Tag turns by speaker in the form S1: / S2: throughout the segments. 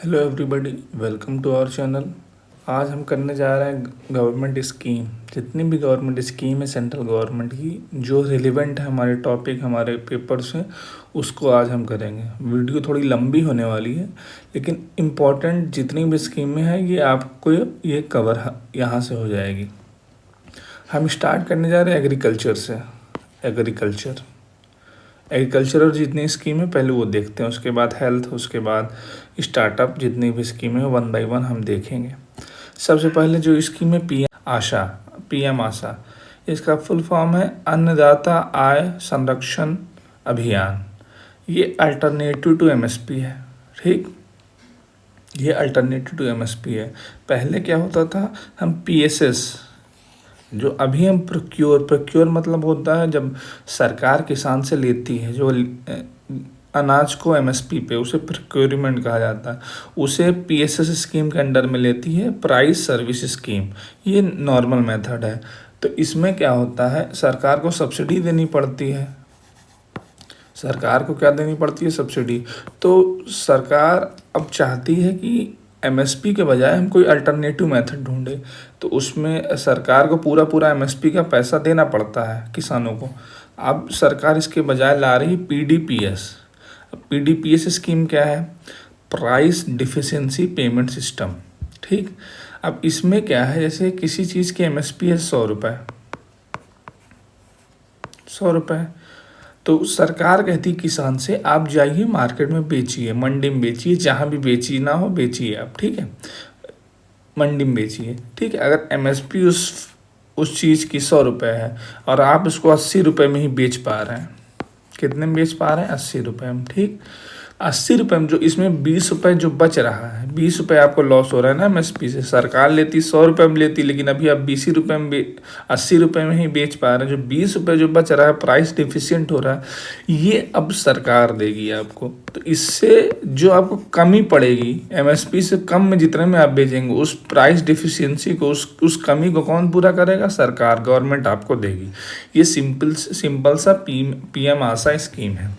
S1: Hello everybody, welcome to our channel. आज हम करने जा रहे हैं गवर्नमेंट स्कीम। जितनी भी गवर्नमेंट स्कीम है सेंट्रल गवर्नमेंट की, जो रिलेवेंट है हमारे टॉपिक, हमारे पेपर से, उसको आज हम करेंगे। वीडियो थोड़ी लंबी होने वाली है, लेकिन इम्पॉर्टेंट जितनी भी स्कीमें हैं ये आपको ये कवर यहाँ से हो जाएगी। हम स्टार्ट करने जा रहे हैं एग्रीकल्चर से। एग्रीकल्चर और जितनी स्कीम है पहले वो देखते हैं, उसके बाद हेल्थ, उसके बाद स्टार्टअप, जितनी भी स्कीमें हैं वन बाय वन हम देखेंगे। सबसे पहले जो स्कीम है पीएम आशा, इसका फुल फॉर्म है अन्नदाता आय संरक्षण अभियान। ये अल्टरनेटिव टू एमएसपी है। ठीक, ये अल्टरनेटिव टू एमएसपी है। पहले क्या होता था, हम पीएसएस, जो अभी हम प्रोक्योर मतलब होता है जब सरकार किसान से लेती है जो अनाज को एमएसपी पे, उसे प्रोक्योरमेंट कहा जाता है। उसे पीएसएस स्कीम के अंडर में लेती है, प्राइस सर्विस स्कीम। ये नॉर्मल मेथड है। तो इसमें क्या होता है, सरकार को सब्सिडी देनी पड़ती है। सरकार को क्या देनी पड़ती है? सब्सिडी। तो सरकार अब चाहती है कि एमएसपी के बजाय हम कोई अल्टरनेटिव मेथड ढूंढे। तो उसमें सरकार को पूरा एमएसपी का पैसा देना पड़ता है किसानों को। अब सरकार इसके बजाय ला रही पीडीपीएस। पीडीपीएस स्कीम क्या है? Price deficiency payment system. ठीक, अब इसमें क्या है, जैसे किसी चीज़ की एमएसपी है 100 रुपये, तो सरकार कहती किसान से आप जाइए मार्केट में बेचिए, मंडी में बेचिए, जहाँ भी बेची ना हो बेचिए आप। ठीक है, मंडी में बेचिए। ठीक है, अगर एमएसपी उस चीज़ की 100 रुपये है और आप उसको 80 रुपये में ही बेच पा रहे हैं। कितने में बेच पा रहे हैं? 80 रुपये में। ठीक, 80 रुपये में जो इसमें 20 रुपये जो बच रहा है, 20 रुपये आपको लॉस हो रहा है ना एमएसपी से। सरकार लेती 100 रुपये में लेती, लेकिन अभी आप 20 रुपये में 80 रुपये में ही बेच पा रहे हैं। जो 20 रुपये जो बच रहा है, प्राइस डिफिशियंट हो रहा है, ये अब सरकार देगी आपको। तो इससे जो आपको कमी पड़ेगी एमएसपी से कम में, जितने में आप बेचेंगे, उस प्राइस डिफिशियंसी को, उस कमी को कौन पूरा करेगा? सरकार, गवर्नमेंट आपको देगी। ये सिंपल सा पीएम आशा स्कीम है।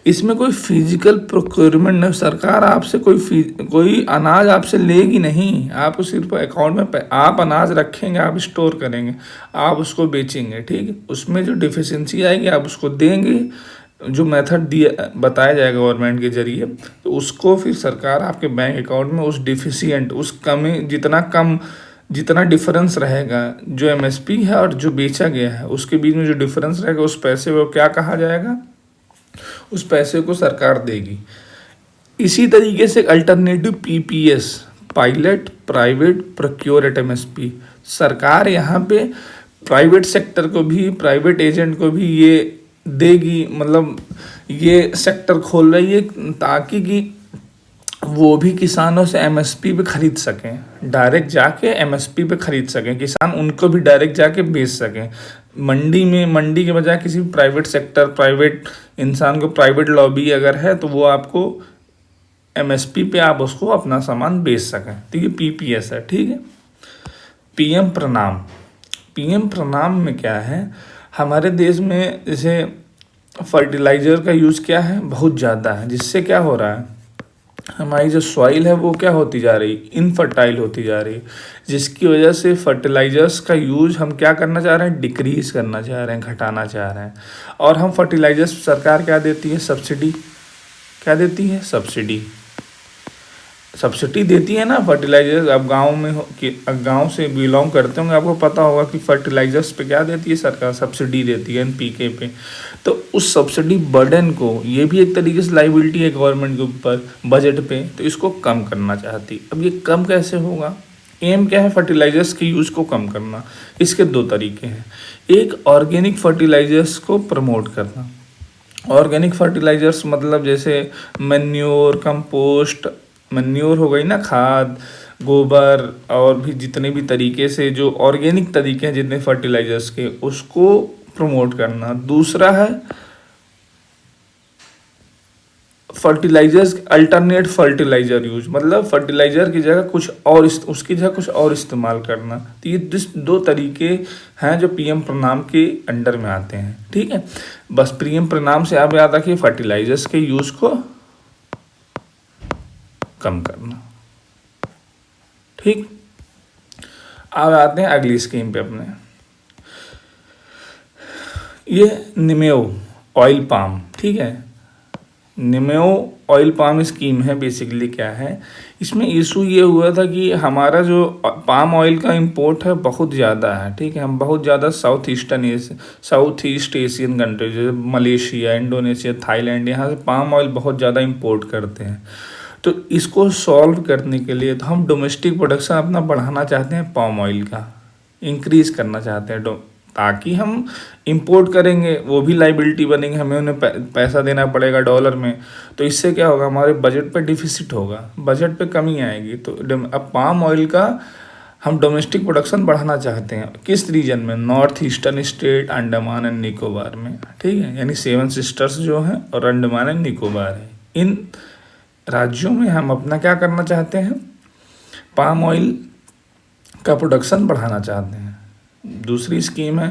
S1: इसमें कोई फिजिकल प्रोक्योरमेंट नहीं। सरकार आपसे कोई अनाज आपसे लेगी नहीं। आपको सिर्फ अकाउंट में आप अनाज रखेंगे, आप स्टोर करेंगे, आप उसको बेचेंगे। ठीक है, उसमें जो डिफिशियंसी आएगी आप उसको देंगे, जो मेथड दिया बताया जाएगा गवर्नमेंट के जरिए, तो उसको फिर सरकार आपके बैंक अकाउंट में उस डिफिशियंट, उस कमी, जितना डिफरेंस रहेगा, जो एमएसपी है और जो बेचा गया है उसके बीच में जो डिफरेंस रहेगा, उस पैसे को क्या कहा जाएगा? उस पैसे को सरकार देगी। इसी तरीके से alternative PPS, pilot private procure at MSP, सरकार यहाँ पे प्राइवेट सेक्टर को भी, प्राइवेट एजेंट को भी ये देगी। मतलब ये सेक्टर खोल रही है ताकि कि वो भी किसानों से एमएसपी पे खरीद सकें, डायरेक्ट जाके एमएसपी पे खरीद सकें, किसान उनको भी डायरेक्ट जाके बेच सकें। मंडी के बजाय किसी प्राइवेट सेक्टर, प्राइवेट इंसान को, प्राइवेट लॉबी अगर है तो वो आपको एमएसपी पे आप उसको अपना सामान बेच सकें। तो ये पीपीएस है। ठीक है, पीएम प्रणाम में क्या है, हमारे देश में जैसे फर्टिलाइज़र का यूज़ क्या है, बहुत ज़्यादा है, जिससे क्या हो रहा है, हमारी जो सॉइल है वो क्या होती जा रही, इनफर्टाइल होती जा रही, जिसकी वजह से फर्टिलाइजर्स का यूज़ हम क्या करना चाह रहे हैं? डिक्रीज़ करना चाह रहे हैं, घटाना चाह रहे हैं। और हम फर्टिलाइजर्स, सरकार क्या देती है? सब्सिडी। क्या देती है? सब्सिडी देती है ना फर्टिलाइजर्स। अब गांव से बिलोंग करते होंगे, आपको पता होगा कि फर्टिलाइजर्स पे क्या देती है सरकार? सब्सिडी देती है, एनपीके पे। तो उस सब्सिडी बर्डन को, ये भी एक तरीके से लाइबिलिटी है गवर्नमेंट के ऊपर बजट पे, तो इसको कम करना चाहती। अब ये कम कैसे होगा? एम क्या है? फर्टिलाइजर्स के यूज़ को कम करना। इसके दो तरीके हैं। एक, ऑर्गेनिक फर्टिलाइजर्स को प्रमोट करना। ऑर्गेनिक फर्टिलाइजर्स मतलब जैसे मैन्योर, कंपोस्ट, मैन्योर हो गई ना, खाद, गोबर, और भी जितने भी तरीके से जो ऑर्गेनिक तरीके हैं जितने फर्टिलाइजर्स के, उसको प्रमोट करना। दूसरा है फर्टिलाइजर्स, अल्टरनेट फर्टिलाइजर यूज, मतलब फर्टिलाइजर की जगह कुछ और, उसकी जगह कुछ और इस्तेमाल करना। तो ये दो तरीके हैं जो पीएम प्रणाम के अंडर में आते हैं। ठीक है, बस पीएम प्रणाम से आप याद रखिए फर्टिलाइजर्स के यूज़ को कम करना। ठीक, अब आते हैं अगली स्कीम पे अपने। ये निमेओ ऑयल पाम, ठीक है, निमेओ ऑयल पाम स्कीम है। बेसिकली क्या है, इसमें इशू ये हुआ था कि हमारा जो पाम ऑयल का इंपोर्ट है बहुत ज़्यादा है। ठीक है, हम बहुत ज़्यादा साउथ ईस्ट एशियन कंट्री जैसे मलेशिया, इंडोनेशिया, थाईलैंड, यहाँ से पाम ऑयल बहुत ज़्यादा इंपोर्ट करते हैं। तो इसको सॉल्व करने के लिए तो हम डोमेस्टिक प्रोडक्शन अपना बढ़ाना चाहते हैं, पाम ऑयल का इंक्रीज करना चाहते हैं, ताकि हम इंपोर्ट करेंगे वो भी लाइबिलिटी बनेंगे, हमें उन्हें पैसा देना पड़ेगा डॉलर में। तो इससे क्या होगा, हमारे बजट पे डिफिसिट होगा, बजट पे कमी आएगी। तो अब पाम ऑयल का हम डोमेस्टिक प्रोडक्शन बढ़ाना चाहते हैं। किस रीजन में, north eastern state, Andaman and Nicobar में। ठीक है, यानी 7 सिस्टर्स जो हैं और अंडमान एंड निकोबार है, इन राज्यों में हम अपना क्या करना चाहते हैं, पाम ऑयल का प्रोडक्शन बढ़ाना चाहते हैं। दूसरी स्कीम है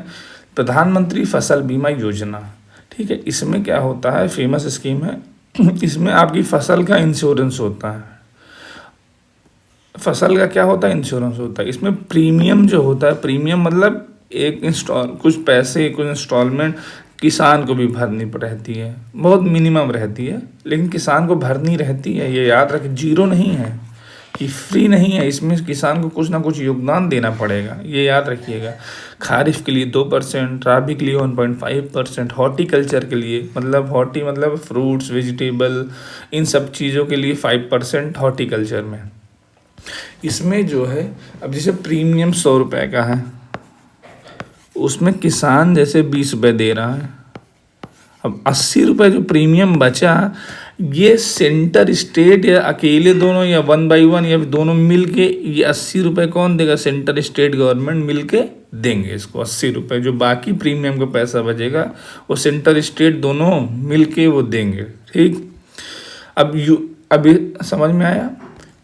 S1: प्रधानमंत्री फसल बीमा योजना। ठीक है, इसमें क्या होता है, फेमस स्कीम है, इसमें आपकी फसल का इंश्योरेंस होता है। फसल का क्या होता है, इंश्योरेंस होता है। इसमें प्रीमियम जो होता है, प्रीमियम मतलब एक कुछ पैसे, कुछ इंस्टॉलमेंट किसान को भी भरनी रहती है, बहुत मिनिमम रहती है, लेकिन किसान को भरनी रहती है। ये याद रखें, जीरो नहीं है कि फ्री नहीं है, इसमें किसान को कुछ ना कुछ योगदान देना पड़ेगा, ये याद रखिएगा। खारिफ के लिए 2%, राबी के लिए 1.5%, हॉर्टिकल्चर के लिए मतलब फ्रूट्स, वेजिटेबल, इन सब चीज़ों के लिए 5% हॉर्टिकल्चर में। इसमें जो है, अब जैसे प्रीमियम 100 रुपये का है, उसमें किसान जैसे 20 रुपये दे रहा है। अब 80 रुपये जो प्रीमियम बचा, ये सेंटर स्टेट या अकेले दोनों या 1 बाई 1 या दोनों मिल के, ये 80 रुपये कौन देगा, सेंटर स्टेट गवर्नमेंट मिल के देंगे इसको 80 रुपये। जो बाकी प्रीमियम का पैसा बचेगा वो सेंटर स्टेट दोनों मिल के वो देंगे। ठीक, अभी समझ में आया,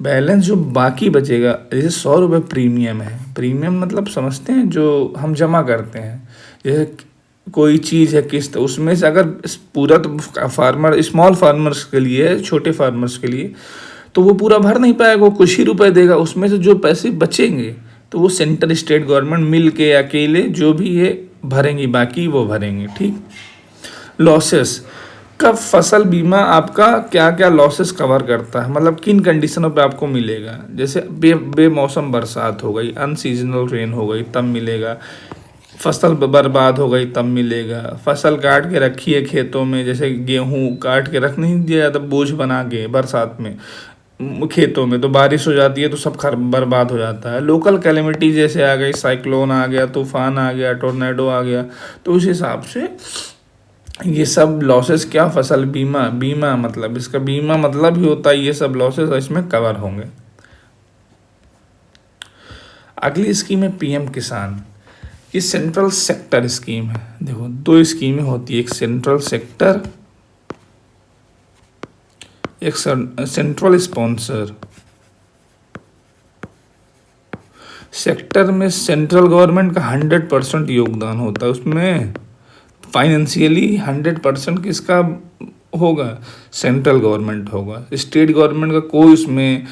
S1: बैलेंस जो बाकी बचेगा, जैसे 100 रुपये प्रीमियम है, प्रीमियम मतलब समझते हैं जो हम जमा करते हैं, जैसे कोई चीज़ है किस्त, उसमें से अगर पूरा तो फार्मर, स्मॉल फार्मर्स के लिए, छोटे फार्मर्स के लिए तो वो पूरा भर नहीं पाएगा, वो कुछ ही रुपए देगा, उसमें से जो पैसे बचेंगे तो वो सेंटर स्टेट गवर्नमेंट मिल के अकेले जो भी ये भरेंगी, बाकी वो भरेंगे। ठीक, लॉसेस का फसल बीमा आपका क्या क्या लॉसेस कवर करता है, मतलब किन कंडीशनों पे आपको मिलेगा, जैसे बेमौसम बरसात हो गई, अनसीजनल रेन हो गई तब मिलेगा, फसल बर्बाद हो गई तब मिलेगा, फसल काट के रखी है खेतों में, जैसे गेहूं काट के रख नहीं दिया जाता बोझ बना के बरसात में खेतों में, तो बारिश हो जाती है तो सब बर्बाद हो जाता है। लोकल कैलेमिटी जैसे आ गई, साइक्लोन आ गया, तूफान आ गया, टोर्नेडो आ गया, तो उस हिसाब से ये सब लॉसेस क्या, फसल बीमा मतलब इसका बीमा मतलब ही होता है ये सब लॉसेस इसमें कवर होंगे। अगली स्कीम है पीएम किसान। ये सेंट्रल सेक्टर स्कीम है। देखो 2 स्कीमें होती है, एक सेंट्रल सेक्टर, एक सेंट्रल स्पॉन्सर। सेक्टर में सेंट्रल गवर्नमेंट का 100% योगदान होता है, उसमें फाइनेंशियली 100% किसका होगा, सेंट्रल गवर्नमेंट होगा, स्टेट गवर्नमेंट का कोई उसमें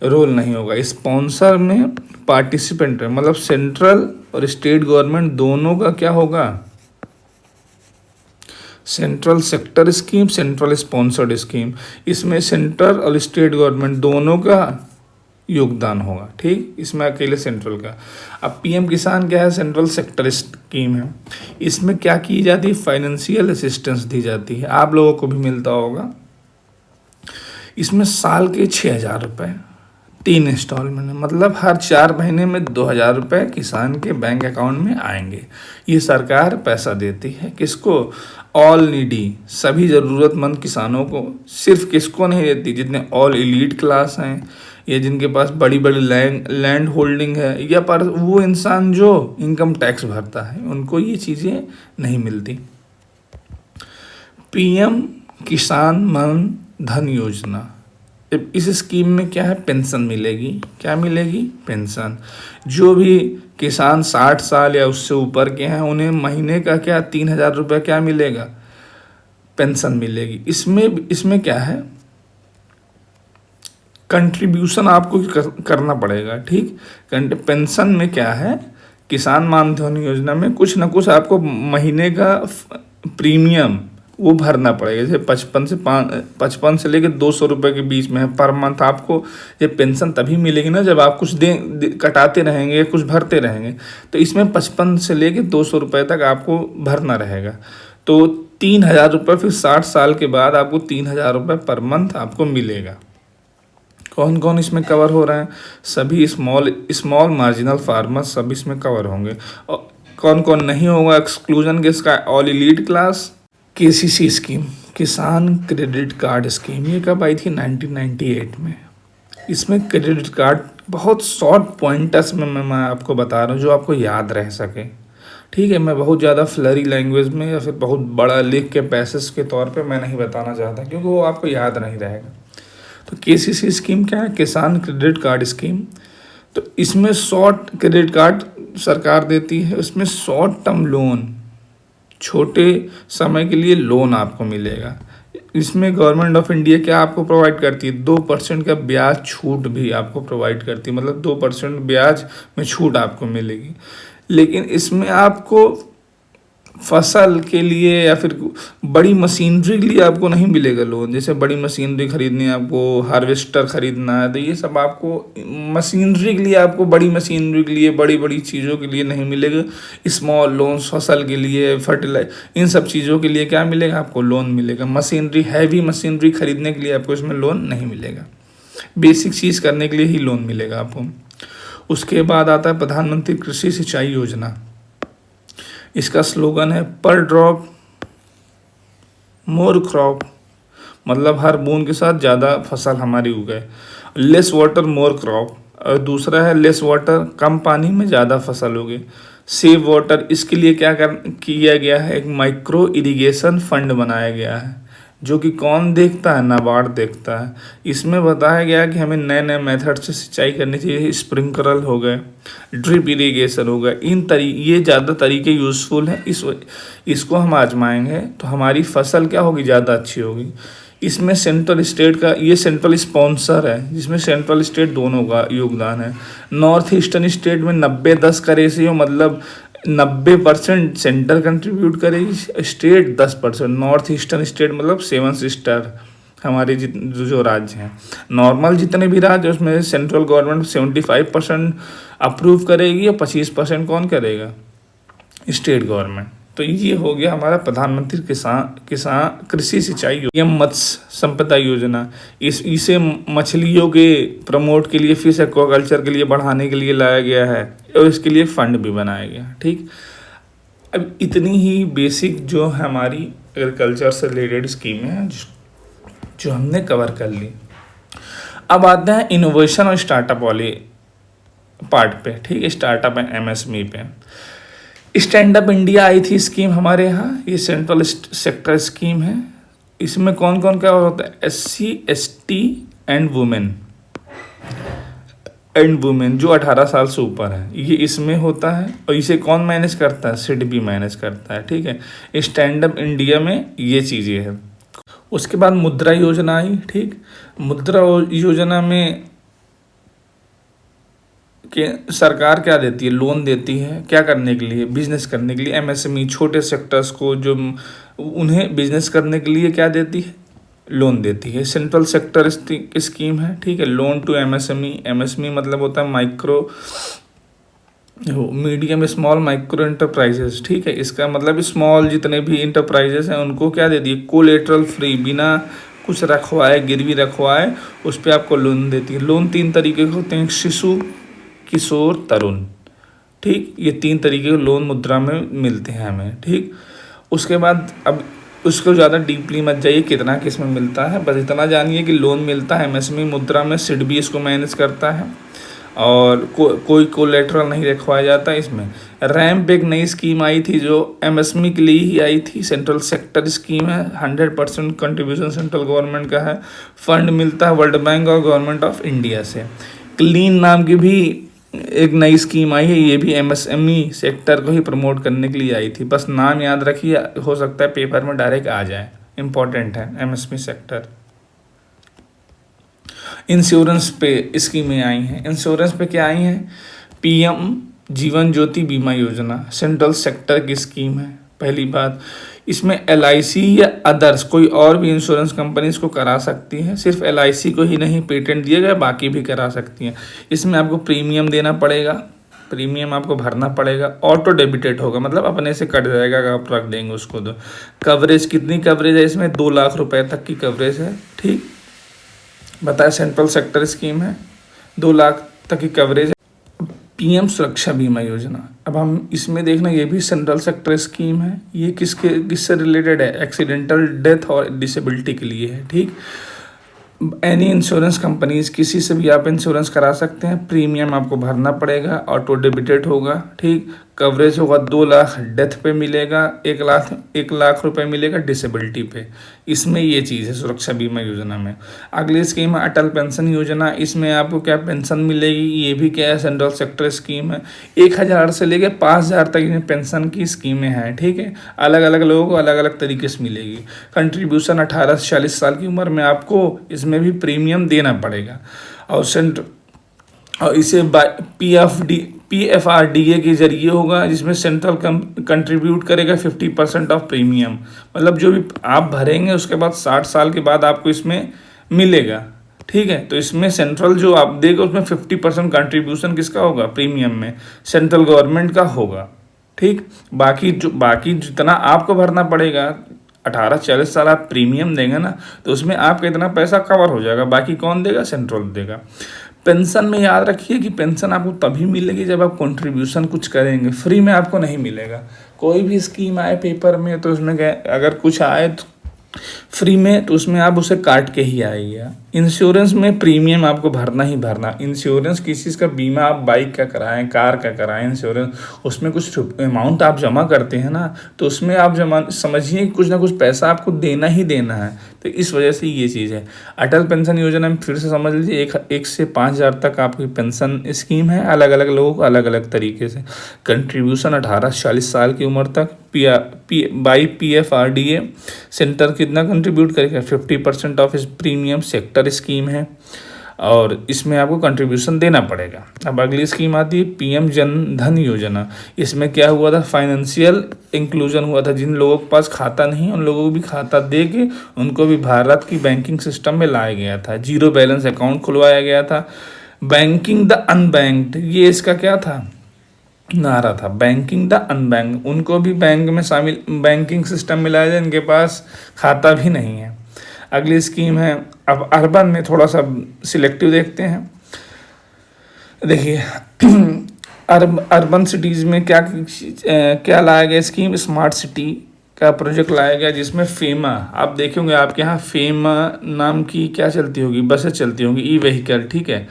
S1: रोल नहीं होगा। स्पॉन्सर में पार्टिसिपेंट है, मतलब सेंट्रल और स्टेट गवर्नमेंट दोनों का क्या होगा, central sector scheme, central sponsored scheme, इसमें सेंट्रल और स्टेट गवर्नमेंट दोनों का योगदान होगा। ठीक, इसमें अकेले सेंट्रल का। अब पीएम किसान क्या है, सेंट्रल सेक्टर स्कीम है। इसमें क्या की जाती है, फाइनेंशियल असिस्टेंस दी जाती है, आप लोगों को भी मिलता होगा। इसमें साल के 6,000 रुपये 3 इंस्टॉलमेंट है, मतलब हर 4 महीने में 2,000 रुपये किसान के बैंक अकाउंट में आएंगे। ये सरकार पैसा देती है किसको, ऑल नीडी, सभी ज़रूरतमंद किसानों को। सिर्फ किसको नहीं देती, जितने ऑल एलीट क्लास हैं या जिनके पास बड़ी बड़ी लैंड होल्डिंग है, या पर वो इंसान जो इनकम टैक्स भरता है, उनको ये चीज़ें नहीं मिलती। पीएम किसान मान धन योजना, इस स्कीम में क्या है, पेंशन मिलेगी। क्या मिलेगी, पेंशन। जो भी किसान 60 साल या उससे ऊपर के हैं उन्हें महीने का क्या 3,000 रुपये क्या मिलेगा, पेंशन मिलेगी। इसमें क्या है, कंट्रीब्यूशन आपको करना पड़ेगा, ठीक। पेंशन में क्या है, किसान मान धन योजना में कुछ ना कुछ आपको महीने का प्रीमियम वो भरना पड़ेगा। जैसे 55 से लेकर 200 रुपये के बीच में है पर मंथ। आपको ये पेंशन तभी मिलेगी ना जब आप कुछ कटाते रहेंगे, कुछ भरते रहेंगे। तो इसमें 55 से लेकर 200 रुपये तक आपको भरना रहेगा। तो 3,000 रुपये फिर 60 साल के बाद आपको 3,000 रुपये पर मंथ आपको मिलेगा। कौन कौन इसमें कवर हो रहे हैं? सभी स्मॉल मार्जिनल फार्मर सब इसमें कवर होंगे। और कौन कौन नहीं होगा एक्सक्लूजन किसका? All elite class. KCC scheme, किसान क्रेडिट कार्ड स्कीम, ये कब आई थी? 1998 में। इसमें क्रेडिट कार्ड बहुत शॉर्ट पॉइंटर्स में मैं आपको बता रहा हूँ जो आपको याद रह सके, ठीक है। मैं बहुत ज़्यादा फ्लरी लैंग्वेज में या फिर बहुत बड़ा लिख के पैसेज के तौर पे मैं नहीं बताना चाहता, क्योंकि वो आपको याद नहीं रहेगा। तो केसीसी स्कीम क्या है? किसान क्रेडिट कार्ड स्कीम। तो इसमें शॉर्ट क्रेडिट कार्ड सरकार देती है, उसमें शॉर्ट टर्म लोन, छोटे समय के लिए लोन आपको मिलेगा। इसमें गवर्नमेंट ऑफ इंडिया क्या आपको प्रोवाइड करती है? 2% का ब्याज छूट भी आपको प्रोवाइड करती है, मतलब 2% ब्याज में छूट आपको मिलेगी। लेकिन इसमें आपको फसल के लिए या फिर बड़ी मशीनरी के लिए आपको नहीं मिलेगा लोन। जैसे बड़ी मशीनरी खरीदनी है आपको, हार्वेस्टर खरीदना है, तो ये सब आपको मशीनरी के लिए, आपको बड़ी मशीनरी के लिए, बड़ी बड़ी चीज़ों के लिए नहीं मिलेगा। स्मॉल लोन्स फसल के लिए, इन सब चीज़ों के लिए क्या मिलेगा? आपको लोन मिलेगा। मशीनरी, हैवी मशीनरी खरीदने के लिए आपको इसमें लोन नहीं मिलेगा। बेसिक चीज़ करने के लिए ही लोन मिलेगा आपको। उसके बाद आता है प्रधानमंत्री कृषि सिंचाई योजना। इसका स्लोगन है पर ड्रॉप मोर क्रॉप, मतलब हर बूंद के साथ ज़्यादा फसल हमारी उगे। लेस वाटर मोर क्रॉप, और दूसरा है लेस वाटर, कम पानी में ज़्यादा फसल उगे। सेव वाटर, इसके लिए क्या किया गया है? एक माइक्रो इरिगेशन फंड बनाया गया है, जो कि कौन देखता है? नाबार्ड देखता है। इसमें बताया गया कि हमें नए नए मेथड से सिंचाई करनी चाहिए। स्प्रिंकलर हो गए, ड्रिप इरिगेशन हो गए, ये ज़्यादा तरीके यूज़फुल हैं। इसको हम आजमाएंगे तो हमारी फसल क्या होगी? ज़्यादा अच्छी होगी। इसमें सेंट्रल स्टेट का, ये सेंट्रल स्पॉन्सर है, जिसमें सेंट्रल स्टेट दोनों का योगदान है। नॉर्थ ईस्टर्न स्टेट में 90-10 का रेशियो, मतलब 90% सेंटर कंट्रीब्यूट करेगी, स्टेट 10%। नॉर्थ ईस्टर्न स्टेट मतलब 7 सिस्टर हमारे जो राज्य हैं। नॉर्मल जितने भी राज्य हैं उसमें सेंट्रल गवर्नमेंट 75% अप्रूव करेगी और 25% कौन करेगा? State government. तो ये हो गया हमारा प्रधानमंत्री किसान कृषि सिंचाई योजना। मत्स्य संपदा योजना, इसे मछलियों के प्रमोट के लिए, फिश एक्वाकल्चर के लिए बढ़ाने के लिए लाया गया है, और इसके लिए फंड भी बनाया गया, ठीक। अब इतनी ही बेसिक जो हमारी एग्रीकल्चर से रिलेटेड स्कीमें हैं जो हमने कवर कर ली। अब आते हैं इनोवेशन और स्टार्टअप वाले पार्ट पे, ठीक है। स्टार्टअप एंड एमएसएमई पे स्टैंड अप इंडिया आई थी स्कीम हमारे यहाँ। ये सेंट्रल सेक्टर स्कीम है। इसमें कौन कौन क्या होता है? SC ST एंड वुमेन जो 18 साल से ऊपर है, ये इसमें होता है। और इसे कौन मैनेज करता है? सिडबी मैनेज करता है, ठीक है। स्टैंड अप इंडिया में ये चीज़ें हैं। उसके बाद मुद्रा योजना आई, ठीक। मुद्रा योजना में कि सरकार क्या देती है? लोन देती है। क्या करने के लिए? बिजनेस करने के लिए। एमएसएमई, छोटे सेक्टर्स को, जो उन्हें बिजनेस करने के लिए क्या देती है? लोन देती है। सेंट्रल सेक्टर स्कीम है, ठीक है। लोन टू एमएसएमई, एमएसएमई मतलब होता है micro, medium small micro enterprises, ठीक है। इसका मतलब स्मॉल जितने भी इंटरप्राइजेस हैं उनको क्या देती है? कोलेटरल फ्री, बिना कुछ रखवाए, गिरवी रखवाए, उस पर आपको लोन देती है। लोन 3 तरीके के होते हैं, शिशु, किशोर, तरुण, ठीक। ये 3 तरीके के लोन मुद्रा में मिलते हैं हमें, ठीक। उसके बाद अब उसको ज़्यादा डीपली मत जाइए कितना किस में मिलता है, बस इतना जानिए कि लोन मिलता है एमएसएमई मुद्रा में। सिडबी इसको मैनेज करता है और कोई कोलेटरल नहीं रखवाया जाता इसमें। रैम्प एक नई स्कीम आई थी जो एमएसएमई के लिए ही आई थी। सेंट्रल सेक्टर स्कीम है, 100% कंट्रीब्यूशन सेंट्रल गवर्नमेंट का है। फंड मिलता है वर्ल्ड बैंक और गवर्नमेंट ऑफ इंडिया से। क्लीन नाम की भी एक नई स्कीम आई है, ये भी एमएसएमई सेक्टर को ही प्रमोट करने के लिए आई थी। बस नाम याद रखिए, हो सकता है पेपर में डायरेक्ट आ जाए, इम्पॉर्टेंट है एमएसएमई सेक्टर। इंश्योरेंस पे स्कीमें आई हैं। इंश्योरेंस पे क्या आई हैं? पीएम जीवन ज्योति बीमा योजना सेंट्रल सेक्टर की स्कीम है। पहली बात, इसमें एलआईसी या अदर्स कोई और भी इंश्योरेंस कंपनी इसको करा सकती है, सिर्फ एलआईसी को ही नहीं पेटेंट दिया गया, बाकी भी करा सकती हैं। इसमें आपको प्रीमियम देना पड़ेगा, प्रीमियम आपको भरना पड़ेगा, ऑटो डेबिटेड होगा, मतलब अपने से कट जाएगा अगर आप रख देंगे उसको। तो कवरेज कितनी कवरेज है इसमें? 2 लाख रुपए तक की कवरेज है। ठीक, बताया सेंट्रल सेक्टर स्कीम है, 2 लाख तक की कवरेज है। पीएम सुरक्षा बीमा योजना, अब हम इसमें देखना, ये भी सेंट्रल सेक्टर स्कीम है। ये किससे रिलेटेड है? एक्सीडेंटल डेथ और डिसेबिलिटी के लिए है। ठीक, एनी इंश्योरेंस कंपनीज, किसी से भी आप इंश्योरेंस करा सकते हैं, प्रीमियम आपको भरना पड़ेगा, ऑटो डेबिटेड होगा। ठीक, कवरेज होगा 2 लाख डेथ पे मिलेगा, 1 लाख रुपए मिलेगा डिसेबिलिटी पे। इसमें ये चीज़ है सुरक्षा बीमा योजना में। अगली स्कीम है अटल पेंशन योजना। इसमें आपको क्या पेंशन मिलेगी? ये भी क्या है? सेंट्रल सेक्टर स्कीम है। 1,000 से लेकर 5,000 तक इन्हें पेंशन की स्कीमें हैं। ठीक है, अलग अलग लोगों को अलग अलग तरीके से मिलेगी। कंट्रीब्यूशन 18 से 40 साल की उम्र में आपको इसमें भी प्रीमियम देना पड़ेगा। और इसे PFRDA के जरिए होगा, जिसमें सेंट्रल कंट्रीब्यूट करेगा 50% ऑफ प्रीमियम। मतलब जो भी आप भरेंगे उसके बाद 60 साल के बाद आपको इसमें मिलेगा। ठीक है, तो इसमें सेंट्रल जो आप देगा उसमें 50% कंट्रीब्यूशन किसका होगा? प्रीमियम में सेंट्रल गवर्नमेंट का होगा। ठीक, बाकी जितना आपको भरना पड़ेगा, 18-40 साल आप प्रीमियम देंगे ना, तो उसमें आपका इतना पैसा कवर हो जाएगा। बाकी कौन देगा? सेंट्रल देगा। पेंशन में याद रखिए कि पेंशन आपको तभी मिलेगी जब आप कंट्रीब्यूशन कुछ करेंगे, फ्री में आपको नहीं मिलेगा। कोई भी स्कीम आए पेपर में तो उसमें अगर कुछ आए तो फ्री में, तो उसमें आप उसे काट के ही आइएगा। इंश्योरेंस में प्रीमियम आपको भरना ही भरना। इंश्योरेंस किसी चीज़ का बीमा, आप बाइक का कराएं, कार का कराएं इंश्योरेंस, उसमें कुछ अमाउंट आप जमा करते हैं ना, तो उसमें आप जमा समझिए कुछ ना कुछ पैसा आपको देना ही देना है। तो इस वजह से ये चीज़ है। अटल पेंशन योजना में फिर से समझ लीजिए, एक से 5,000 तक आपकी पेंशन स्कीम है, अलग अलग लोगों को अलग अलग तरीके से। कंट्रीब्यूशन 18 से 40 साल की उम्र तक। बाई PFRDA सेंटर कितना कंट्रीब्यूट करेगा? 50% ऑफ इस प्रीमियम सेक्टर स्कीम है, और इसमें आपको कंट्रीब्यूशन देना पड़ेगा। अब अगली स्कीम आती है PM जन धन योजना। इसमें क्या हुआ था? फाइनेंशियल इंक्लूजन हुआ था। जिन लोगों के पास खाता नहीं, उन लोगों को भी खाता दे के उनको भी भारत की बैंकिंग सिस्टम में लाया गया था। जीरो बैलेंस अकाउंट खुलवाया गया था। बैंकिंग द अनबैंक्ड, ये इसका क्या था? नारा था। बैंकिंग द अनबैंक, उनको भी बैंक में शामिल, बैंकिंग सिस्टम में लाया जाए, इनके पास खाता भी नहीं है। अगली स्कीम है, अब अर्बन में थोड़ा सा सिलेक्टिव देखते हैं। देखिए अर्बन सिटीज़ में क्या लाया गया स्कीम? स्मार्ट सिटी का प्रोजेक्ट लाया गया, जिसमें फेमा, आप देखेंगे आपके यहाँ फेमा नाम की क्या चलती होगी? बसें चलती होंगी, ई व्हीकल। ठीक है,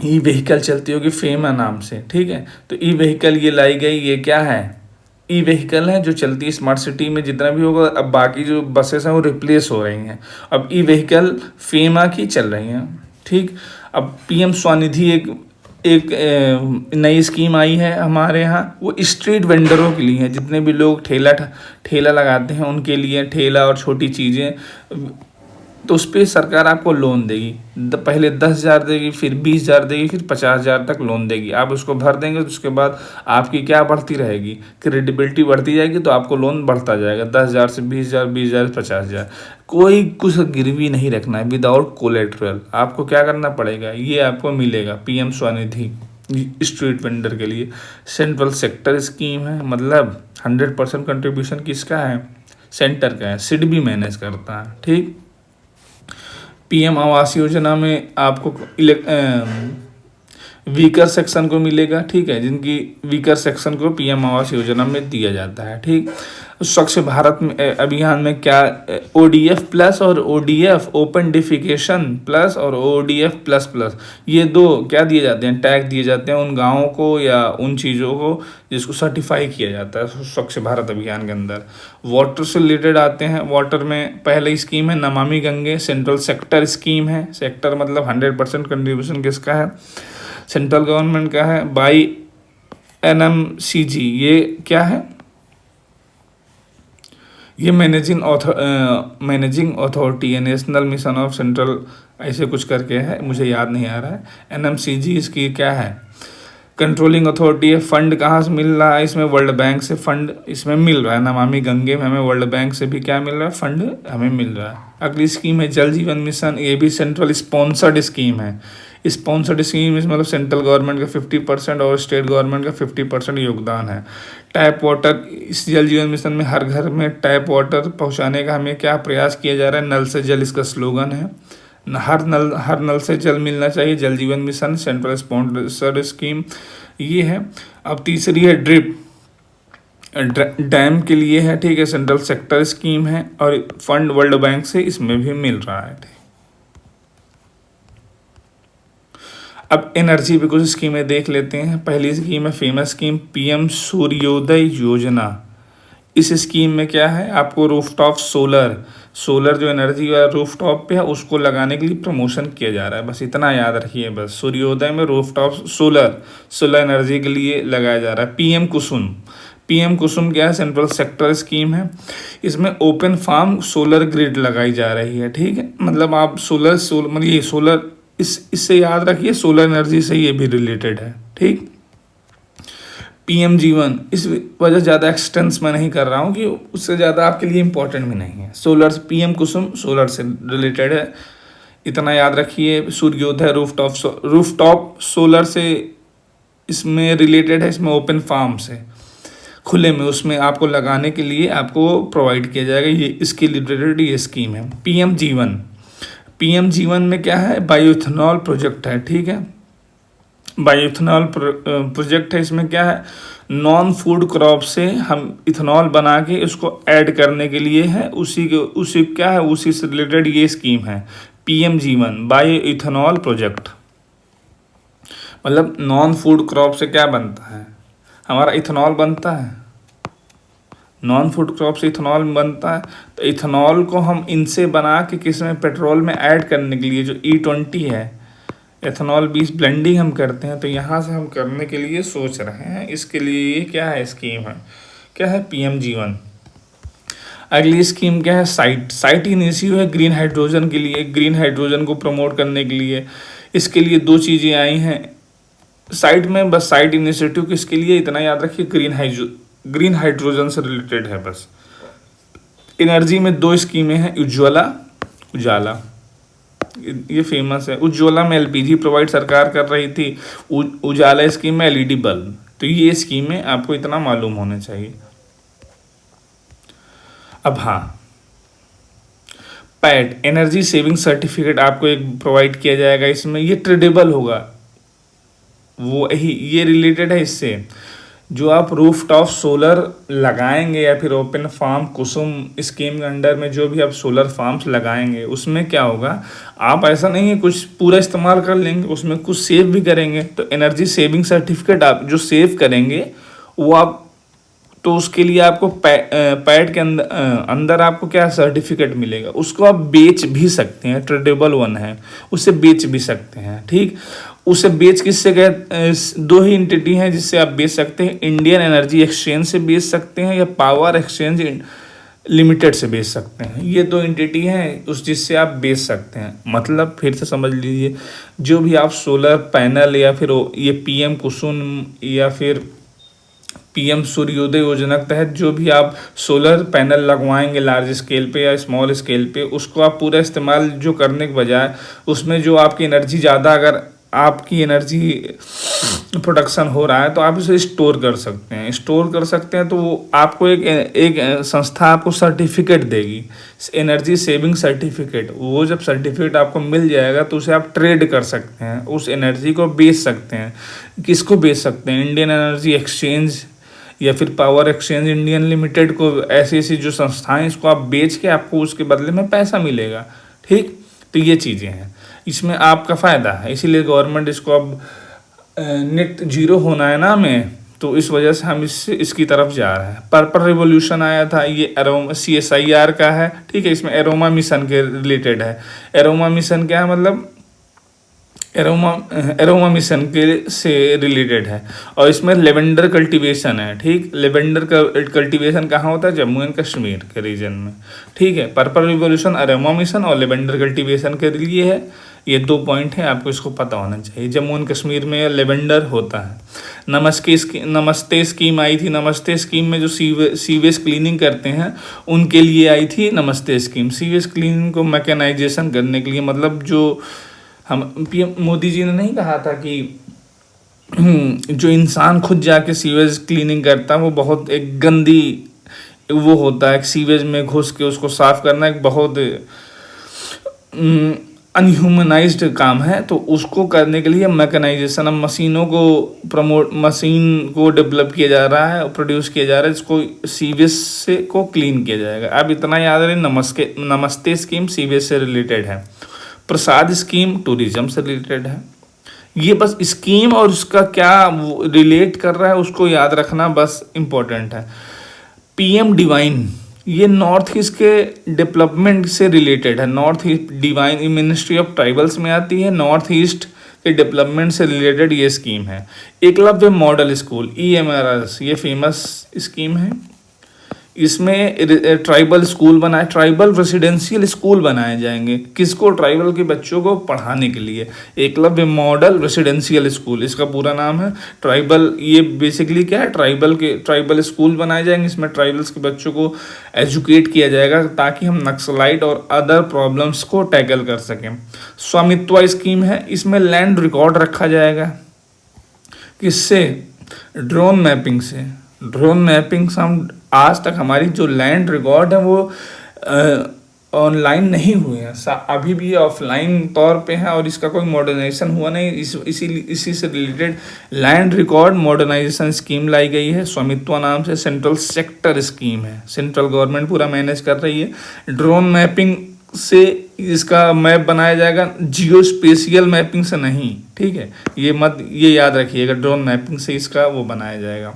S1: ई व्हीकल चलती होगी फेमा नाम से। ठीक है, तो ई व्हीकल ये लाई गई। ये क्या है? ई व्हीकल है जो चलती है स्मार्ट सिटी में, जितना भी होगा। अब बाकी जो बसेस हैं वो रिप्लेस हो रही हैं, अब ई व्हीकल फेमा की चल रही हैं। ठीक, अब PM स्वनिधि एक नई स्कीम आई है हमारे यहाँ, वो स्ट्रीट वेंडरों के लिए है। जितने भी लोग ठेला लगाते हैं उनके लिए, ठेला और छोटी चीज़ें, तो उस पर सरकार आपको लोन देगी। पहले 10,000 देगी, फिर 20,000 देगी, फिर 50,000 तक लोन देगी। आप उसको भर देंगे तो उसके बाद आपकी क्या बढ़ती रहेगी? क्रेडिबिलिटी बढ़ती जाएगी, तो आपको लोन बढ़ता जाएगा। 10,000 से 20,000, 20,000 से 50,000। कोई कुछ गिरवी नहीं रखना है, विदाउट कोलेट्रल। आपको क्या करना पड़ेगा? ये आपको मिलेगा PM स्वनिधि स्ट्रीट वेंडर के लिए। सेंट्रल सेक्टर स्कीम है, मतलब 100% कंट्रीब्यूशन किसका है? सेंटर का है। सिडबी मैनेज करता है। ठीक, PM आवास योजना में आपको वीकर सेक्शन को मिलेगा। ठीक है, जिनकी वीकर सेक्शन को PM आवास योजना में दिया जाता है। ठीक, स्वच्छ भारत में अभियान में क्या ODF प्लस और ODF ओपन डिफिकेशन प्लस और ODF प्लस प्लस, ये 2 क्या दिए जाते हैं? टैग दिए जाते हैं उन गाँवों को या उन चीज़ों को जिसको सर्टिफाई किया जाता है स्वच्छ भारत अभियान के अंदर। वाटर से रिलेटेड आते हैं। वाटर में पहली स्कीम है Namami Gange, central sector scheme है। सेक्टर मतलब 100% कंट्रीब्यूशन किसका है? सेंट्रल गवर्नमेंट का है। बाई NMCG, ये क्या है? ये मैनेजिंग अथॉरिटी है, नेशनल मिशन ऑफ सेंट्रल ऐसे कुछ करके है, मुझे याद नहीं आ रहा है। एनएमसीजी इसकी क्या है, कंट्रोलिंग अथॉरिटी है। फंड कहाँ से मिल रहा है, इसमें वर्ल्ड बैंक से फंड इसमें मिल रहा है। नमामि गंगे में हमें वर्ल्ड बैंक से भी क्या मिल रहा है, फंड हमें मिल रहा है। अगली स्कीम है जल जीवन मिशन, ये भी सेंट्रल स्पॉन्सर्ड स्कीम है। स्पॉन्सर्ड स्कीम इसमें मतलब सेंट्रल गवर्नमेंट का 50% और स्टेट गवर्नमेंट का 50% योगदान है। टैप वाटर, इस जल जीवन मिशन में हर घर में टैप वाटर पहुंचाने का हमें क्या प्रयास किया जा रहा है, नल से जल इसका स्लोगन है। हर नल से जल मिलना चाहिए, जल जीवन मिशन सेंट्रल स्पॉन्सर्ड स्कीम ये है। अब तीसरी है ड्रिप डैम के लिए है, ठीक है, सेंट्रल सेक्टर स्कीम है और फंड वर्ल्ड बैंक से इसमें भी मिल रहा है। अब एनर्जी पे कुछ स्कीमें देख लेते हैं। पहली स्कीम है फेमस स्कीम पीएम सूर्योदय योजना। इस स्कीम में क्या है, आपको रूफटॉप सोलर जो एनर्जी वाला रूफटॉप पे है उसको लगाने के लिए प्रमोशन किया जा रहा है, बस इतना याद रखिए। बस सूर्योदय में रूफटॉप सोलर एनर्जी के लिए लगाया जा रहा है। पीएम कुसुम क्या है, सेंट्रल सेक्टर स्कीम है। इसमें ओपन फार्म सोलर ग्रिड लगाई जा रही है, ठीक है। मतलब आप मतलब ये सोलर इससे याद रखिए, सोलर एनर्जी से ये भी रिलेटेड है, ठीक। पीएम जीवन, इस वजह ज़्यादा एक्सटेंस मैं नहीं कर रहा हूँ कि उससे ज़्यादा आपके लिए इम्पोर्टेंट भी नहीं है। सोलर, पीएम कुसुम सोलर से रिलेटेड है, इतना याद रखिए। सूर्योदय रूफटॉप सोलर से इसमें रिलेटेड है, इसमें ओपन फार्म से खुले में उसमें आपको लगाने के लिए आपको प्रोवाइड किया जाएगा, ये इसके रिलेटेड ये स्कीम है। पीएम जीवन में क्या है, बायोइथेनॉल प्रोजेक्ट है, ठीक है। बायोइथेनॉल प्रोजेक्ट है, इसमें क्या है, नॉन फूड क्रॉप से हम इथेनॉल बना के उसको ऐड करने के लिए है, उसी क्या है, उसी से रिलेटेड ये स्कीम है पीएम जीवन बायोइथेनॉल प्रोजेक्ट। मतलब नॉन फूड क्रॉप से क्या बनता है, हमारा इथेनॉल बनता है, नॉन फूड क्रॉप से इथेनॉल बनता है। तो इथेनॉल को हम इनसे बना के किस में, पेट्रोल में ऐड करने के लिए जो E20 है, एथेनॉल 20 ब्लेंडिंग हम करते हैं, तो यहाँ से हम करने के लिए सोच रहे हैं। इसके लिए क्या है, स्कीम है, क्या है, पीएम जीवन। अगली स्कीम क्या है, साइट इनिशियो है ग्रीन हाइड्रोजन के लिए, ग्रीन हाइड्रोजन को प्रमोट करने के लिए। इसके लिए दो चीज़ें आई हैं साइट में, बस साइट इनिशिएटिव किसके लिए, इतना याद रखिए, ग्रीन हाइड्रोजन से रिलेटेड है बस। एनर्जी में दो स्कीमें हैं, उजाला, ये फेमस है। उज्ज्वला में एलपीजी प्रोवाइड सरकार कर रही थी, उजाला स्कीम में एलईडी बल्ब। तो ये स्कीमें आपको इतना मालूम होना चाहिए। अब हाँ, पैड एनर्जी सेविंग सर्टिफिकेट आपको एक प्रोवाइड किया जाएगा, इसमें ये ट्रेडेबल होगा, वो ये रिलेटेड है इससे। जो आप रूफटॉप सोलर लगाएंगे या फिर ओपन फार्म कुसुम स्कीम के अंडर में जो भी आप सोलर फार्म्स लगाएंगे, उसमें क्या होगा, आप ऐसा नहीं है कुछ पूरा इस्तेमाल कर लेंगे, उसमें कुछ सेव भी करेंगे। तो एनर्जी सेविंग सर्टिफिकेट आप जो सेव करेंगे वो आप, तो उसके लिए आपको पैड के अंदर आपको क्या सर्टिफिकेट मिलेगा, उसको आप बेच भी सकते हैं, ट्रेडेबल वन है, उसे बेच भी सकते हैं, ठीक। उसे बेच किससे गए, दो ही एंटिटी हैं जिससे आप बेच सकते हैं, इंडियन एनर्जी एक्सचेंज से बेच सकते हैं या पावर एक्सचेंज लिमिटेड से बेच सकते हैं। ये दो एंटिटी हैं उस जिससे आप बेच सकते हैं। मतलब फिर से समझ लीजिए, जो भी आप सोलर पैनल या फिर ये पीएम कुसुम या फिर पीएम सूर्योदय योजना के तहत जो भी आप सोलर पैनल लगवाएंगे लार्ज स्केल पे या स्मॉल स्केल पे, उसको आप पूरा इस्तेमाल जो करने के बजाय उसमें जो आपकी एनर्जी ज़्यादा, अगर आपकी एनर्जी प्रोडक्शन हो रहा है तो आप इसे स्टोर कर सकते हैं। तो वो आपको एक संस्था आपको सर्टिफिकेट देगी, एनर्जी सेविंग सर्टिफिकेट। वो जब सर्टिफिकेट आपको मिल जाएगा तो उसे आप ट्रेड कर सकते हैं, उस एनर्जी को बेच सकते हैं। किसको बेच सकते हैं, इंडियन एनर्जी एक्सचेंज या फिर पावर एक्सचेंज इंडियन लिमिटेड को, ऐसी जो संस्थाएं, इसको आप बेच के आपको उसके बदले में पैसा मिलेगा, ठीक। तो ये चीज़ें हैं, इसमें आपका फ़ायदा है, इसीलिए गवर्नमेंट इसको अब नेट जीरो होना है ना हमें, तो इस वजह से हम इसकी तरफ जा रहे हैं। पर्पल रिवोल्यूशन आया था, ये CSIR का है, ठीक है। इसमें एरोमा मिशन के रिलेटेड है। एरोमा मिशन क्या है, मतलब एरोमा मिशन के से रिलेटेड है और इसमें लेवेंडर कल्टीवेशन है, ठीक। लेवेंडर कल्टीवेशन कहाँ होता है, जम्मू एंड कश्मीर के रीजन में, ठीक है। पर्पल रिवोल्यूशन एरोमा मिशन और लेवेंडर कल्टीवेशन के लिए है। ये 2 पॉइंट है, आपको इसको पता होना चाहिए। जम्मू एंड कश्मीर में लेवेंडर होता है। नमस्ते स्कीम आई थी। नमस्ते स्कीम में जो सीवेज क्लीनिंग करते हैं उनके लिए आई थी नमस्ते स्कीम। सीवेज क्लीनिंग को मैकेनाइजेशन करने के लिए, मतलब जो हम पीएम मोदी जी ने नहीं कहा था कि जो इंसान खुद जाके सीवेज क्लीनिंग करता है वो बहुत एक गंदी वो होता है, सीवेज में घुस के उसको साफ करना एक बहुत अनह्यूमनाइज्ड काम है। तो उसको करने के लिए मैकेनाइजेशन, अब मशीन को डेवलप किया जा रहा है, प्रोड्यूस किया जा रहा है, जिसको सीवेज से को क्लीन किया जाएगा। अब इतना याद रहे, नमस्ते स्कीम सीवेज से रिलेटेड है। प्रसाद स्कीम टूरिज्म से रिलेटेड है। ये बस स्कीम और उसका क्या रिलेट कर रहा है उसको याद रखना बस इम्पोर्टेंट है। पीएम डिवाइन, ये नॉर्थ ईस्ट के डेवलपमेंट से रिलेटेड है। North east divine ministry of tribals में आती है। नॉर्थ ईस्ट के डेवलपमेंट से रिलेटेड ये स्कीम है। एकलव्य मॉडल स्कूल EMRS, ये फेमस स्कीम है। इसमें ट्राइबल स्कूल बनाए, ट्राइबल रेसिडेंशियल स्कूल बनाए जाएंगे। किसको? ट्राइबल के बच्चों को पढ़ाने के लिए। एकलव्य मॉडल रेसिडेंशियल स्कूल इसका पूरा नाम है। ट्राइबल, ये बेसिकली क्या है, ट्राइबल स्कूल बनाए जाएंगे। इसमें ट्राइबल्स के बच्चों को एजुकेट किया जाएगा ताकि हम नक्सलाइट और अदर प्रॉब्लम्स को टैकल कर सकें। स्वामित्व स्कीम है, इसमें लैंड रिकॉर्ड रखा जाएगा। किससे? ड्रोन मैपिंग से। ड्रोन मैपिंग से हम आज तक हमारी जो लैंड रिकॉर्ड है वो ऑनलाइन नहीं हुए हैं, अभी भी ऑफलाइन तौर पे है और इसका कोई मॉडर्नाइजेशन हुआ नहीं। इसी से related land record modernisation scheme लाई गई है। स्वामित्व नाम से सेंट्रल सेक्टर स्कीम है, सेंट्रल गवर्नमेंट पूरा मैनेज कर रही है। ड्रोन मैपिंग से इसका मैप बनाया जाएगा, जियो स्पेशियल मैपिंग से नहीं, ठीक है। ये याद रखिएगा, ड्रोन मैपिंग से इसका वो बनाया जाएगा।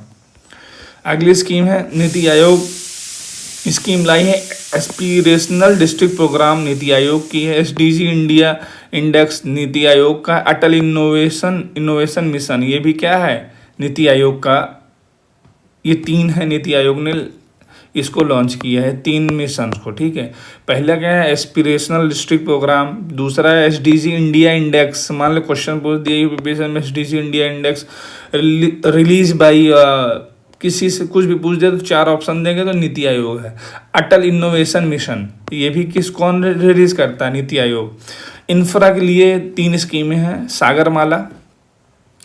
S1: अगली स्कीम है नीति आयोग स्कीम लाई है। Aspirational district programme NITI Aayog की है। SDG India index NITI Aayog का। अटल इनोवेशन मिशन, ये भी क्या है? नीति आयोग का। ये 3 है, नीति आयोग ने इसको लॉन्च किया है 3 मिशन को, ठीक है। पहला क्या है? Aspirational district programme. दूसरा है SDG इंडिया इंडेक्स। मान लो क्वेश्चन पूछ दिया में SDG India index release by किसी से कुछ भी पूछ दे तो 4 ऑप्शन देंगे तो नीति आयोग है। अटल इनोवेशन मिशन, ये भी कौन रिलीज करता है? नीति आयोग। इंफ्रा के लिए 3 स्कीमें हैं। सागरमाला,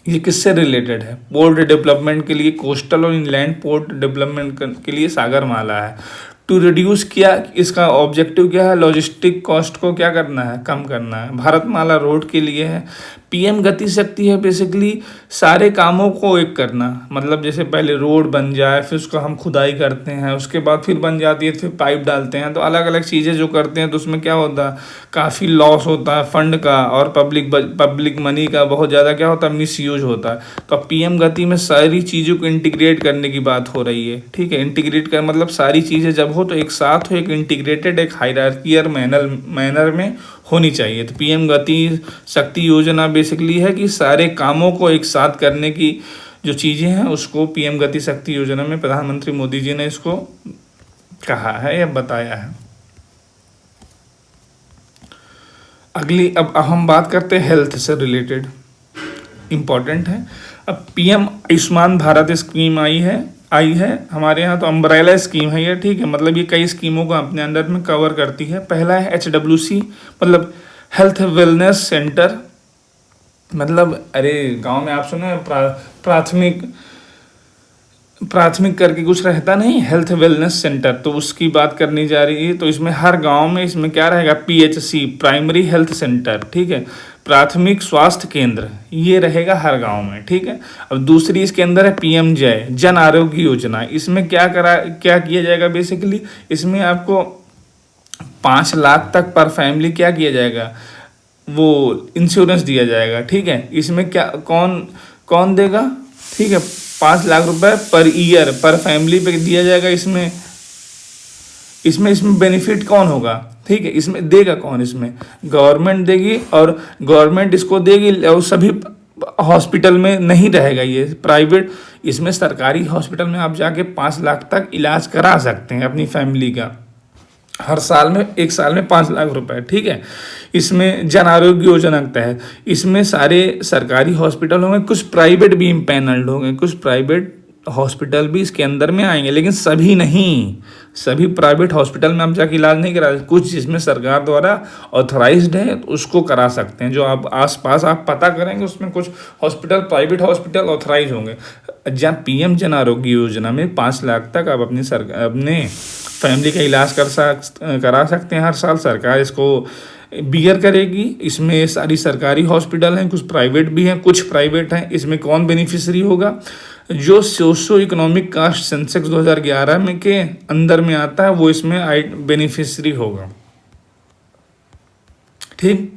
S1: ये किससे रिलेटेड है? पोर्ट डेवलपमेंट के लिए, कोस्टल और इनलैंड पोर्ट डेवलपमेंट के लिए सागरमाला है। टू रिड्यूस, क्या इसका ऑब्जेक्टिव क्या है? लॉजिस्टिक कॉस्ट को क्या करना है? कम करना है। भारतमाला रोड के लिए है। PM गति शक्ति है बेसिकली सारे कामों को एक करना, मतलब जैसे पहले रोड बन जाए, फिर उसको हम खुदाई करते हैं, उसके बाद फिर बन जाती है, फिर पाइप डालते हैं, तो अलग अलग चीज़ें जो करते हैं तो उसमें क्या होता है? काफ़ी लॉस होता है फंड का और पब्लिक मनी का बहुत ज़्यादा क्या होता है? मिसयूज होता है। तो PM गति में सारी चीज़ों को इंटीग्रेट करने की बात हो रही है, ठीक है। इंटीग्रेट कर मतलब सारी चीज़ें जब हो तो एक साथ हो, एक इंटीग्रेटेड, एक हायरार्कियल मैनर में होनी चाहिए। तो PM गति शक्ति योजना बेसिकली है कि सारे कामों को एक साथ करने की जो चीज़ें हैं उसको PM गति शक्ति योजना में प्रधानमंत्री मोदी जी ने इसको कहा है या बताया है। अगली अब हम बात करते हैं हेल्थ से रिलेटेड, इम्पॉर्टेंट है। अब PM आयुष्मान भारत स्कीम आई है हमारे यहाँ, तो अम्ब्रेला स्कीम है ये, ठीक है। मतलब ये कई स्कीमों को अपने अंदर में कवर करती है। पहला है HWC, मतलब हेल्थ वेलनेस सेंटर। मतलब अरे गांव में आप सुने प्राथमिक करके कुछ रहता नहीं, हेल्थ वेलनेस सेंटर, तो उसकी बात करनी जा रही है। तो इसमें हर गांव में इसमें क्या रहेगा? PHC, प्राइमरी हेल्थ सेंटर, ठीक है, प्राथमिक स्वास्थ्य केंद्र, ये रहेगा हर गांव में, ठीक है। अब दूसरी इसके अंदर है PM जय, जन आरोग्य योजना। इसमें क्या किया जाएगा? बेसिकली इसमें आपको 5 लाख तक पर फैमिली क्या किया जाएगा? वो इंश्योरेंस दिया जाएगा, ठीक है। इसमें क्या कौन देगा? ठीक है, 5 लाख रुपए पर ईयर पर फैमिली पे दिया जाएगा। इसमें बेनिफिट कौन होगा? ठीक है, इसमें देगा कौन? इसमें गवर्नमेंट देगी और गवर्नमेंट इसको देगी और सभी हॉस्पिटल में नहीं रहेगा ये प्राइवेट। इसमें सरकारी हॉस्पिटल में आप जाके 5 लाख तक इलाज करा सकते हैं अपनी फैमिली का, हर साल में, एक साल में 5 लाख रुपए, ठीक है। इसमें जन आरोग्य योजना के तहत इसमें सारे सरकारी हॉस्पिटल होंगे, कुछ प्राइवेट भी इम्पैनल्ड होंगे, कुछ प्राइवेट हॉस्पिटल भी इसके अंदर में आएंगे, लेकिन सभी नहीं। सभी प्राइवेट हॉस्पिटल में आप जाके इलाज नहीं करा सकते, कुछ जिसमें सरकार द्वारा ऑथराइज्ड है तो उसको करा सकते हैं। जो आप आसपास आप पता करेंगे उसमें कुछ हॉस्पिटल, प्राइवेट हॉस्पिटल ऑथराइज होंगे। जहाँ पीएम जन आरोग्य योजना में 5 लाख तक आप अपने फैमिली का इलाज करा सकते हैं हर साल। सरकार इसको बियर करेगी। इसमें सारी सरकारी हॉस्पिटल हैं, कुछ प्राइवेट भी हैं, कुछ प्राइवेट हैं। इसमें कौन बेनिफिशरी होगा? जो सोशो इकोनॉमिक कास्ट सेंसेक्स 2011 में के अंदर में आता है वो इसमें बेनिफिशरी होगा, ठीक।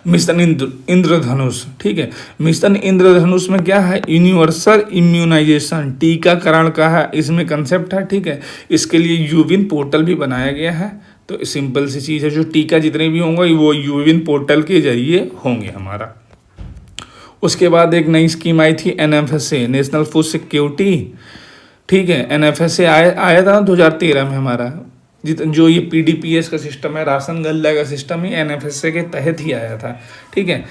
S1: मिशन इंद्रधनुष, ठीक है। मिशन इंद्रधनुष में क्या है? यूनिवर्सल इम्यूनाइजेशन, टीकाकरण का है इसमें कंसेप्ट है, ठीक है। इसके लिए यूविन पोर्टल भी बनाया गया है। तो सिंपल सी चीज़ है, जो टीका जितने भी होंगे वो यूविन पोर्टल के जरिए होंगे हमारा। उसके बाद एक नई स्कीम आई थी एनएफएसए, नेशनल फूड सिक्योरिटी, ठीक है। एनएफएसए आया था 2013 में हमारा। जो ये पीडीपीएस का सिस्टम है, राशन गल्ला का सिस्टम ही एनएफएसए के तहत ही आया था, ठीक है।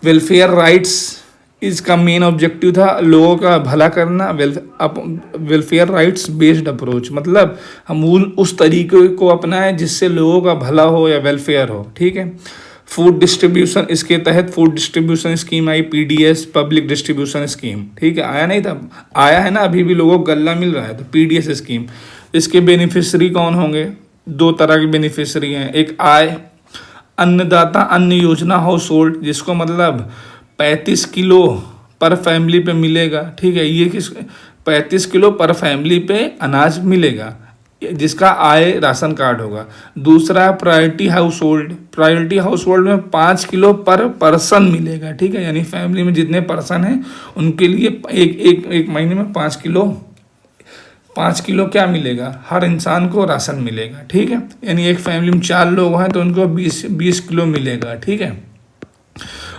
S1: वेलफेयर राइट्स इसका मेन ऑब्जेक्टिव था लोगों का भला करना। वेलफेयर राइट्स बेस्ड अप्रोच, मतलब हम उस तरीके को अपनाएं जिससे लोगों का भला हो या वेलफेयर हो, ठीक है। फूड डिस्ट्रीब्यूशन, इसके तहत फूड डिस्ट्रीब्यूशन स्कीम आई, पीडीएस पब्लिक डिस्ट्रीब्यूशन स्कीम, ठीक है। आया नहीं था, आया है ना, अभी भी लोगों को गल्ला मिल रहा है, तो पीडीएस स्कीम। इसके बेनिफिशरी कौन होंगे? 2 तरह के बेनिफिशरी हैं। एक अन्नदाता अन्न योजना हाउस होल्ड, जिसको मतलब 35 किलो पर फैमिली पे मिलेगा, ठीक है। ये 35 किलो पर फैमिली पे अनाज मिलेगा, जिसका आय राशन कार्ड होगा। दूसरा priority house hold, priority house hold में 5 किलो पर पर्सन मिलेगा, ठीक है। यानी फैमिली में जितने पर्सन हैं उनके लिए एक महीने में 5 किलो क्या मिलेगा? हर इंसान को राशन मिलेगा, ठीक है। यानी एक फैमिली में 4 लोग हैं तो उनको 20 किलो मिलेगा, ठीक है।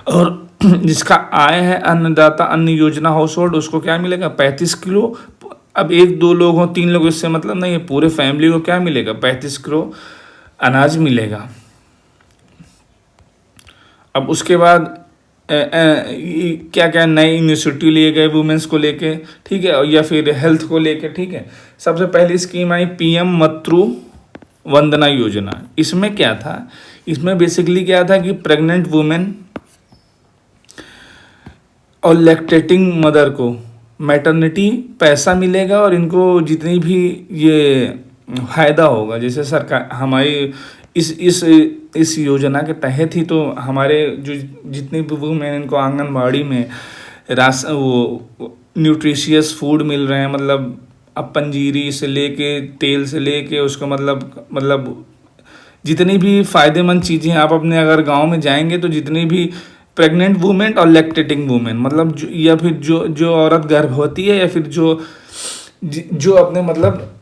S1: और जिसका आय है अन्नदाता अन्न योजना हाउस होल्ड, उसको क्या मिलेगा? 35 किलो। अब 1-2 लोग हों, 3 लोग, इससे मतलब नहीं है, पूरे फैमिली को क्या मिलेगा? 35 किलो अनाज मिलेगा। अब उसके बाद क्या क्या नए इनिशिएटिव लिए गए वुमेन्स को लेके, ठीक है, या फिर हेल्थ को लेके, ठीक है। सबसे पहली स्कीम आई पीएम मातृ वंदना योजना। इसमें क्या था? इसमें बेसिकली क्या था कि प्रेग्नेंट वुमेन और लैक्टेटिंग मदर को मैटरनिटी पैसा मिलेगा, और इनको जितनी भी ये फायदा होगा, जैसे सरकार हमारी इस योजना के तहत ही तो हमारे जो जितने भी वुमेन इनको आंगनबाड़ी में वो न्यूट्रिशियस फूड मिल रहे हैं, मतलब अब पंजीरी से लेके तेल से लेके उसको मतलब जितनी भी फ़ायदेमंद चीज़ें आप अपने अगर गांव में जाएंगे तो जितनी भी प्रेग्नेंट वुमेन और लैक्टेटिंग वुमेन, मतलब या फिर जो औरत गर्भवती है, या फिर जो अपने मतलब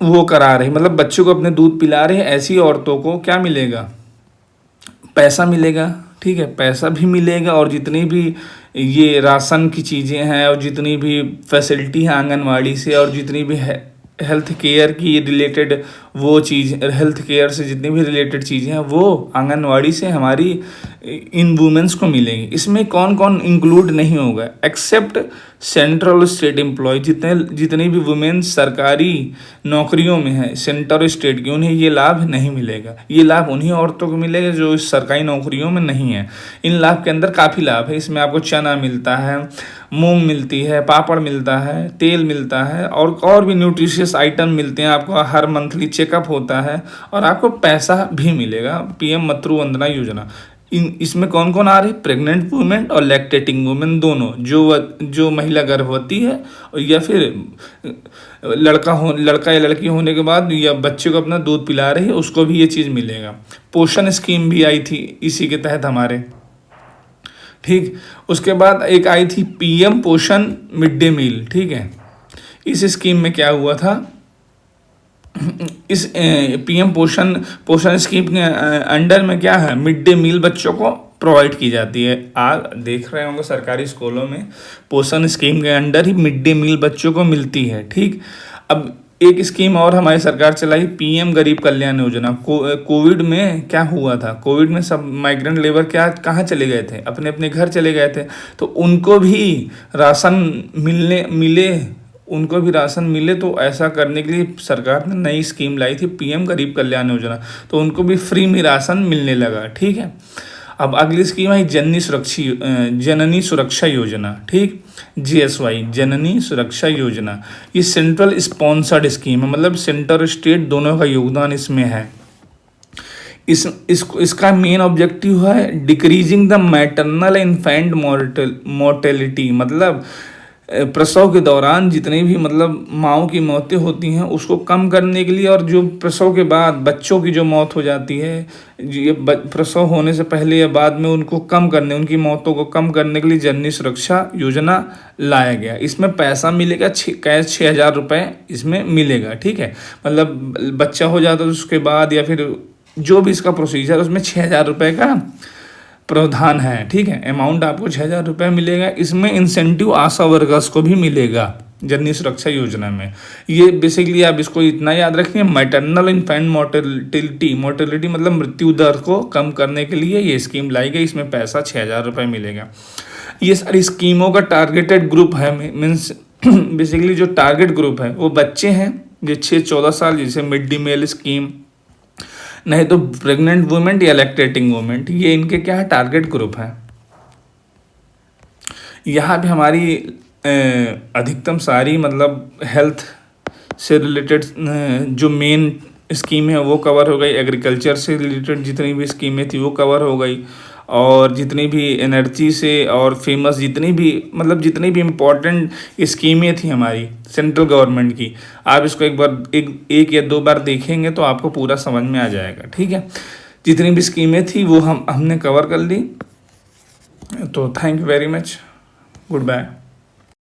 S1: वो करा रही, मतलब बच्चों को अपने दूध पिला रहे हैं, ऐसी औरतों को क्या मिलेगा? पैसा मिलेगा, ठीक है। पैसा भी मिलेगा, और जितनी भी ये राशन की चीज़ें हैं और जितनी भी फैसिलिटी है आंगनवाड़ी से, और जितनी भी हेल्थ केयर की रिलेटेड वो चीज़, हेल्थ केयर से जितनी भी रिलेटेड चीज़ें हैं वो आंगनवाड़ी से हमारी इन वुमेन्स को मिलेंगी। इसमें कौन कौन इंक्लूड नहीं होगा? एक्सेप्ट सेंट्रल और स्टेट एम्प्लॉय, जितनी भी वुमेन सरकारी नौकरियों में है सेंटर और स्टेट की, उन्हें ये लाभ नहीं मिलेगा। ये लाभ उन्हीं औरतों को मिलेगा जो सरकारी नौकरियों में नहीं है। इन लाभ के अंदर काफ़ी लाभ है। इसमें आपको चना मिलता है, मूंग मिलती है, पापड़ मिलता है, तेल मिलता है, और भी न्यूट्रिशियस आइटम मिलते हैं। आपको हर मंथली चेकअप होता है, और आपको पैसा भी मिलेगा। पीएम मातृ वंदना योजना, इसमें कौन कौन आ रही? प्रेग्नेंट वुमेन और लैक्टेटिंग वुमेन दोनों, जो महिला गर्भवती है या फिर लड़का या लड़की होने के बाद या बच्चे को अपना दूध पिला रही है, उसको भी ये चीज़ मिलेगा। पोषण स्कीम भी आई थी इसी के तहत हमारे, ठीक। उसके बाद एक आई थी पीएम पोषण मिड डे मील, ठीक है। इस स्कीम में क्या हुआ था? इस पीएम पोषण स्कीम के अंडर में क्या है? मिड डे मील बच्चों को प्रोवाइड की जाती है। आप देख रहे होंगे सरकारी स्कूलों में पोषण स्कीम के अंडर ही मिड डे मील बच्चों को मिलती है, ठीक। अब एक स्कीम और हमारी सरकार चलाई, पीएम गरीब कल्याण योजना। कोविड में क्या हुआ था, कोविड में सब माइग्रेंट लेबर क्या कहाँ चले गए थे, अपने अपने घर चले गए थे, तो उनको भी राशन उनको भी राशन मिले। तो ऐसा करने के लिए सरकार ने नई स्कीम लाई थी, पीएम गरीब कल्याण योजना, तो उनको भी फ्री में राशन मिलने लगा। ठीक है, अब अगली स्कीम आई जननी सुरक्षा योजना। ठीक, जीएसवाई, जननी सुरक्षा योजना। ये सेंट्रल स्पॉन्सर्ड स्कीम है, मतलब सेंटर और स्टेट दोनों का योगदान इसमें है। इसका मेन ऑब्जेक्टिव है decreasing the maternal infant mortality, मतलब प्रसव के दौरान जितनी भी मतलब माँओं की मौतें होती हैं उसको कम करने के लिए, और जो प्रसव के बाद बच्चों की जो मौत हो जाती है, ये प्रसव होने से पहले या बाद में, उनको कम करने, उनकी मौतों को कम करने के लिए जननी सुरक्षा योजना लाया गया। इसमें पैसा मिलेगा, कैश 6,000 रुपये इसमें मिलेगा। ठीक है, मतलब बच्चा हो जाता है तो उसके बाद या फिर जो भी इसका प्रोसीजर, उसमें 6,000 रुपये का प्रावधान है। ठीक है, अमाउंट आपको 6,000 रुपये मिलेगा। इसमें इंसेंटिव आशा वर्कर्स को भी मिलेगा जननी सुरक्षा योजना में। ये बेसिकली आप इसको इतना याद रखिए, मैटरनल इन्फेंट मोर्टेलिटी मतलब मृत्यु दर को कम करने के लिए ये स्कीम लाई गई। इसमें पैसा 6,000 रुपये मिलेगा। ये सारी स्कीमों का टारगेटेड ग्रुप है, मीन्स बेसिकली जो टारगेट ग्रुप है वो बच्चे हैं जो 6-14 साल, जैसे मिड डे मील स्कीम, नहीं तो प्रेग्नेंट वुमेन या लैक्टेटिंग वुमेन, ये इनके क्या है, टारगेट ग्रुप है। यहाँ पे हमारी अधिकतम सारी मतलब हेल्थ से रिलेटेड जो मेन स्कीम है वो कवर हो गई, एग्रीकल्चर से रिलेटेड जितनी भी स्कीमें थी वो कवर हो गई, और जितनी भी एनर्जी से और फेमस जितनी भी इम्पोर्टेंट स्कीमें थी हमारी सेंट्रल गवर्नमेंट की, आप इसको एक या दो बार देखेंगे तो आपको पूरा समझ में आ जाएगा। ठीक है, जितनी भी स्कीमें थी वो हमने कवर कर ली। तो thank you very much, good bye.